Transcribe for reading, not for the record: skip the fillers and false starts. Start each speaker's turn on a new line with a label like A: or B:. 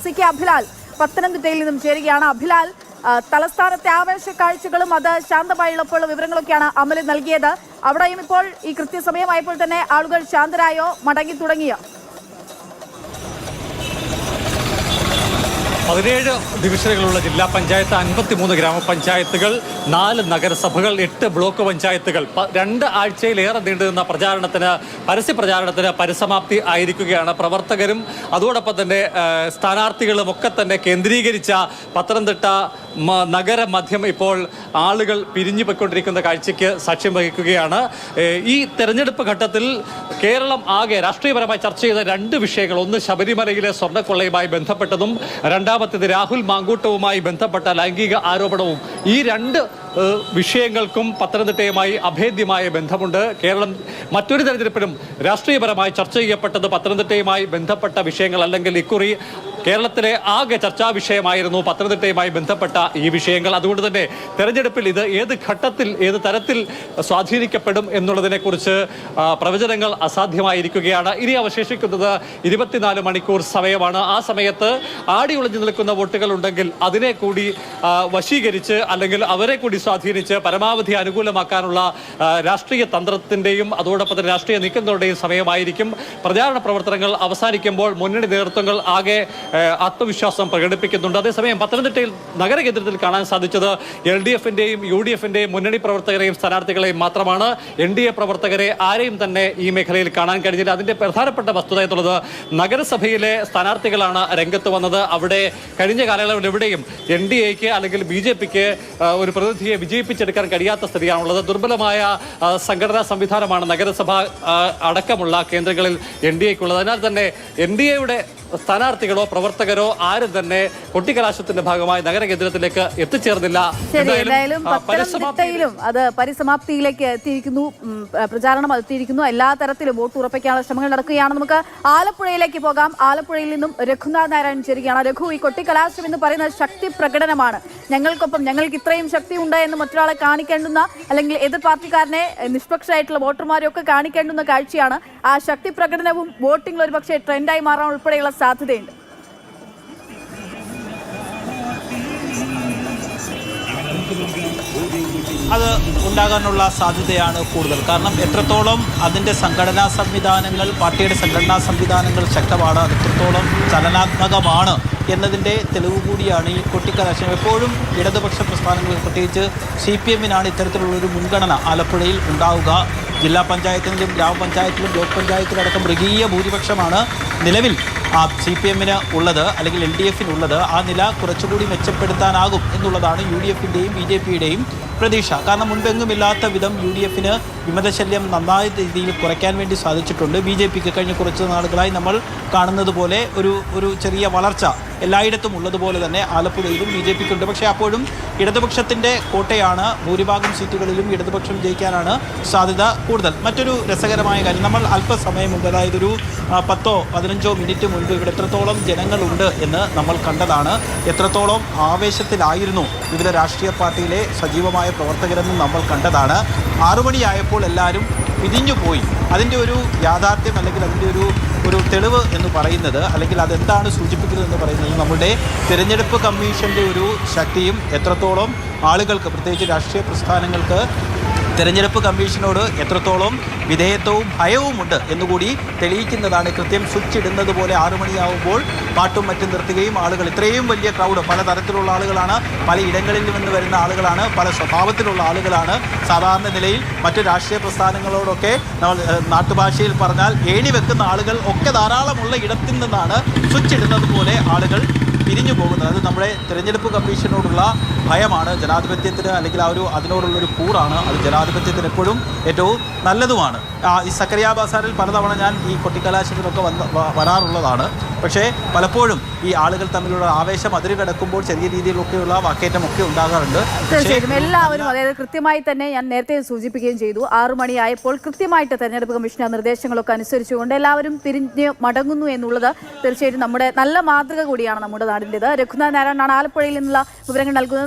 A: CK Abhilal പത്തനംതിട്ടയിൽ നിന്നും ചേരുകയാണ്. അഭിലാൽ, തലസ്ഥാനത്തെ ആവേശ കാഴ്ചകളും അത് ശാന്തമായുള്ളപ്പോൾ വിവരങ്ങളൊക്കെയാണ് അമൽ നൽകിയത്. അവിടെയും ഇപ്പോൾ ഈ കൃത്യസമയമായപ്പോൾ തന്നെ ആളുകൾ ശാന്തരായോ, മടങ്ങി തുടങ്ങിയോ?
B: 17 ഡിവിഷനുകളുള്ള ജില്ലാ പഞ്ചായത്ത്, 53 ഗ്രാമപഞ്ചായത്തുകൾ, 4 നഗരസഭകൾ, 8 ബ്ലോക്ക് പഞ്ചായത്തുകൾ, 2 ആഴ്ചയിലേറെ നീണ്ടുനിന്ന പരസ്യ പ്രചാരണത്തിന് പരിസമാപ്തി ആയിരിക്കുകയാണ്. പ്രവർത്തകരും അതോടൊപ്പം തന്നെ സ്ഥാനാർത്ഥികളും ഒക്കെ തന്നെ കേന്ദ്രീകരിച്ച പത്തനംതിട്ട നഗരമധ്യം ഇപ്പോൾ ആളുകൾ പിരിഞ്ഞു പോയിക്കൊണ്ടിരിക്കുന്ന കാഴ്ചയ്ക്ക് സാക്ഷ്യം വഹിക്കുകയാണ്. ഈ തെരഞ്ഞെടുപ്പ് ഘട്ടത്തിൽ കേരളം ആകെ രാഷ്ട്രീയപരമായി ചർച്ച ചെയ്ത 2 വിഷയങ്ങൾ, ഒന്ന് ശബരിമലയിലെ സ്വർണ്ണക്കൊള്ളയുമായി ബന്ധപ്പെട്ടതും രണ്ടാമത്തേത് രാഹുൽ മാങ്കൂട്ടവുമായി ബന്ധപ്പെട്ട ലൈംഗിക ആരോപണവും. ഈ 2 വിഷയങ്ങൾക്കും പത്തനംതിട്ടയുമായി അഭേദ്യമായ ബന്ധമുണ്ട്. കേരളം മറ്റൊരു തെരഞ്ഞെടുപ്പിലും രാഷ്ട്രീയപരമായി ചർച്ച ചെയ്യപ്പെട്ടത് പത്തനംതിട്ടയുമായി ബന്ധപ്പെട്ട വിഷയങ്ങൾ അല്ലെങ്കിൽ ഇക്കുറി കേരളത്തിലെ ആകെ ചർച്ചാ വിഷയമായിരുന്നു പത്തനംതിട്ടയുമായി ബന്ധപ്പെട്ട ഈ വിഷയങ്ങൾ. അതുകൊണ്ട് തന്നെ തെരഞ്ഞെടുപ്പിൽ ഇത് ഏത് ഘട്ടത്തിൽ ഏത് തരത്തിൽ സ്വാധീനിക്കപ്പെടും എന്നുള്ളതിനെക്കുറിച്ച് പ്രവചനങ്ങൾ അസാധ്യമായിരിക്കുകയാണ്. ഇനി അവശേഷിക്കുന്നത് 24 മണിക്കൂർ സമയമാണ്. ആ സമയത്ത് ആടി ഒളിഞ്ഞു നിൽക്കുന്ന വോട്ടുകൾ ഉണ്ടെങ്കിൽ അതിനെ കൂടി വശീകരിച്ച് അല്ലെങ്കിൽ അവരെ കൂടി സ്വാധീനിച്ച് പരമാവധി അനുകൂലമാക്കാനുള്ള രാഷ്ട്രീയ തന്ത്രത്തിൻ്റെയും അതോടൊപ്പം തന്നെ രാഷ്ട്രീയ നീക്കങ്ങളുടെയും സമയമായിരിക്കും. പ്രചാരണ പ്രവർത്തനങ്ങൾ അവസാനിക്കുമ്പോൾ മുന്നണി നേതൃത്വങ്ങൾ ആകെ ആത്മവിശ്വാസം പ്രകടിപ്പിക്കുന്നുണ്ട്. അതേസമയം പത്തനംതിട്ടയിൽ നഗരകേന്ദ്രത്തിൽ കാണാൻ സാധിച്ചത് LDF-ന്റെയും UDF-ന്റെയും മുന്നണി പ്രവർത്തകരെയും സ്ഥാനാർത്ഥികളെയും മാത്രമാണ്. NDA പ്രവർത്തകരെ ആരെയും തന്നെ ഈ മേഖലയിൽ കാണാൻ കഴിഞ്ഞില്ല. അതിന്റെ പ്രധാനപ്പെട്ട വസ്തുത എന്നുള്ളത് നഗരസഭയിലെ സ്ഥാനാർത്ഥികളാണ് രംഗത്ത് വന്നത്. അവിടെ കഴിഞ്ഞ കാലയളവിൽ എവിടെയും NDAക്ക് അല്ലെങ്കിൽ BJPക്ക് ഒരു പ്രതിനിധിയെ വിജയിപ്പിച്ചെടുക്കാൻ കഴിയാത്ത സ്ഥിതിയാണുള്ളത്. ദുർബലമായ സംഘടനാ സംവിധാനമാണ് നഗരസഭ അടക്കമുള്ള കേന്ദ്രങ്ങളിൽ NDAക്കുള്ളത്. അതിനാൽ തന്നെ NDAയുടെ സ്ഥാനാർത്ഥികളോ പ്രവർത്തകരോ ആരും തന്നെ കൊട്ടിക്കലാശത്തിന്റെ ഭാഗമായി നഗരകേന്ദ്രത്തിലേക്ക് എത്തിച്ചേർന്നില്ല.
A: ഏതായാലും പത്തനംതിട്ടയിലും അത് പരിസമാപ്തിയിലേക്ക് എത്തിയിരിക്കുന്നു, പ്രചാരണം എത്തിയിരിക്കുന്നു. എല്ലാ തരത്തിലും വോട്ട് ഉറപ്പിക്കാനുള്ള ശ്രമങ്ങൾ നടക്കുകയാണ്. നമുക്ക് ആലപ്പുഴയിലേക്ക് പോകാം. ആലപ്പുഴയിൽ നിന്നും രഘുനാഥ് നാരായണൻ ചേരുകയാണ്. രഘു, ഈ കൊട്ടിക്കലാശം എന്ന് പറയുന്നത് ശക്തി പ്രകടനമാണ്. ഞങ്ങൾക്കൊപ്പം ഞങ്ങൾക്ക് ഇത്രയും ശക്തി ഉണ്ട് എന്ന് മറ്റൊരാളെ കാണിക്കേണ്ടുന്ന അല്ലെങ്കിൽ എതിർ പാർട്ടിക്കാരനെ നിഷ്പക്ഷമായിട്ടുള്ള വോട്ടർമാരെ ഒക്കെ കാണിക്കേണ്ടുന്ന കാഴ്ചയാണ്. ആ ശക്തി പ്രകടനവും വോട്ടിംഗ് ഒരുപക്ഷെ ട്രെൻഡായി മാറാൻ ഉൾപ്പെടെയുള്ള സാധ്യതയുണ്ട്.
C: അത് ഉണ്ടാകാനുള്ള സാധ്യതയാണ് കൂടുതൽ. കാരണം എത്രത്തോളം അതിൻ്റെ സംഘടനാ സംവിധാനങ്ങൾ, പാർട്ടിയുടെ സംഘടനാ സംവിധാനങ്ങൾ ശക്തമാണ്, അത് എത്രത്തോളം ചലനാത്മകമാണ് എന്നതിൻ്റെ തെളിവ് കൂടിയാണ് ഈ കൊട്ടിക്കലാശം. എപ്പോഴും ഇടതുപക്ഷ പ്രസ്ഥാനങ്ങളിൽ പ്രത്യേകിച്ച് CPM-നാണ് ഇത്തരത്തിലുള്ളൊരു മുൻഗണന ആലപ്പുഴയിൽ ഉണ്ടാവുക. ജില്ലാ പഞ്ചായത്തിലും ഗ്രാമപഞ്ചായത്തിലും ബ്ലോക്ക് പഞ്ചായത്തിലടക്കം മൃഗീയ ഭൂരിപക്ഷമാണ് നിലവിൽ CPM-ന് ഉള്ളത് അല്ലെങ്കിൽ LDF-നുള്ളത്. ആ നില കുറച്ചുകൂടി മെച്ചപ്പെടുത്താനാകും എന്നുള്ളതാണ് UDF-ന്റെയും BJP-യുടെയും പ്രതീക്ഷ. കാരണം മുൻപെങ്ങുമില്ലാത്ത വിധം UDF-ന് വിമതശല്യം നന്നായ രീതിയിൽ കുറയ്ക്കാൻ വേണ്ടി സാധിച്ചിട്ടുണ്ട്. BJP-ക്ക് കഴിഞ്ഞ കുറച്ച് നാളുകളായി നമ്മൾ കാണുന്നത് പോലെ ഒരു ചെറിയ വളർച്ച എല്ലായിടത്തും ഉള്ളതുപോലെ തന്നെ ആലപ്പുഴയിലും BJP-ക്കുണ്ട്. പക്ഷേ അപ്പോഴും ഇടതുപക്ഷത്തിൻ്റെ കോട്ടയാണ്. ഭൂരിഭാഗം സീറ്റുകളിലും ഇടതുപക്ഷം ജയിക്കാനാണ് സാധ്യത കൂടുതൽ. മറ്റൊരു രസകരമായ കാര്യം, നമ്മൾ അല്പസമയം മുമ്പ്, അതായത് ഒരു 10-15 മിനിറ്റ് മുൻപ് ഇവിടെ എത്രത്തോളം ജനങ്ങളുണ്ട് എന്ന് നമ്മൾ കണ്ടതാണ്. എത്രത്തോളം ആവേശത്തിലായിരുന്നു വിവിധ രാഷ്ട്രീയ പാർട്ടിയിലെ സജീവമായ പ്രവർത്തകരെന്നും നമ്മൾ കണ്ടതാണ്. 6 മണിയായപ്പോൾ എല്ലാവരും പിരിഞ്ഞുപോയി. അതിൻ്റെ ഒരു യാഥാർത്ഥ്യം അല്ലെങ്കിൽ അതിൻ്റെ ഒരു തെളിവ് എന്ന് പറയുന്നത്, അല്ലെങ്കിൽ അതെന്താണ് സൂചിപ്പിക്കുന്നത് എന്ന് പറയുന്നത്, നമ്മുടെ തിരഞ്ഞെടുപ്പ് കമ്മീഷൻ്റെ ഒരു ശക്തിയും എത്രത്തോളം ആളുകൾക്ക്, പ്രത്യേകിച്ച് രാഷ്ട്രീയ പ്രസ്ഥാനങ്ങൾക്ക് തെരഞ്ഞെടുപ്പ് കമ്മീഷനോട് എത്രത്തോളം വിധേയത്വവും ഭയവുമുണ്ട് എന്നുകൂടി തെളിയിക്കുന്നതാണ്. കൃത്യം സ്വിച്ച് ഇടുന്നത് പോലെ 6 മണിയാവുമ്പോൾ പാട്ടും മറ്റും നിർത്തുകയും ആളുകൾ, ഇത്രയും വലിയ ക്രൗഡ്, പലതരത്തിലുള്ള ആളുകളാണ്, പല ഇടങ്ങളിൽ നിന്ന് വരുന്ന ആളുകളാണ്, പല സ്വഭാവത്തിലുള്ള ആളുകളാണ്. സാധാരണ നിലയിൽ മറ്റു രാഷ്ട്രീയ പ്രസ്ഥാനങ്ങളോടൊക്കെ നമ്മൾ നാട്ടുഭാഷയിൽ പറഞ്ഞാൽ ഏണി വെക്കുന്ന ആളുകൾ ഒക്കെ ധാരാളമുള്ള ഇടത്തിൽ നിന്നാണ് സ്വിച്ച് ഇടുന്നത് പോലെ ആളുകൾ പിരിഞ്ഞു പോകുന്നത്. അത് നമ്മുടെ തിരഞ്ഞെടുപ്പ് കമ്മീഷനോടുള്ള ഭയമാണ്, ജനാധിപത്യത്തിന് അല്ലെങ്കിൽ അതിനോടുള്ളൊരു കൂറാണ്. അത് ജനാധിപത്യത്തിന് എപ്പോഴും ഏറ്റവും നല്ലതുമാണ്. ഈ സക്കറിയ ബാസാറിൽ പലതവണ ഞാൻ ഈ കൊട്ടിക്കലാശത്തിനൊക്കെ വരാറുള്ളതാണ്. പക്ഷേ പലപ്പോഴും ഈ ആളുകൾ തമ്മിലുള്ള ആവേശം അതിരുകടക്കുമ്പോൾ ചെറിയ രീതിയിലൊക്കെയുള്ള വാക്കേറ്റമൊക്കെ ഉണ്ടാകാറുണ്ട്.
A: തീർച്ചയായിട്ടും എല്ലാവരും, അതായത് കൃത്യമായി തന്നെ ഞാൻ നേരത്തെ സൂചിപ്പിക്കുകയും ചെയ്തു, 6 മണിയായപ്പോൾ കൃത്യമായിട്ട് തെരഞ്ഞെടുപ്പ് കമ്മീഷന്റെ നിർദ്ദേശങ്ങളൊക്കെ അനുസരിച്ചുകൊണ്ട് എല്ലാവരും തിരിഞ്ഞ് മടങ്ങുന്നു എന്നുള്ളത് തീർച്ചയായിട്ടും നമ്മുടെ നല്ല മാതൃക കൂടിയാണ് നമ്മുടെ നാടിൻ്റെത്. രഘുനാഥ് നാരായണനാണ് ആലപ്പുഴയിൽ നിന്നുള്ള വിവരങ്ങൾ നൽകുന്നത്.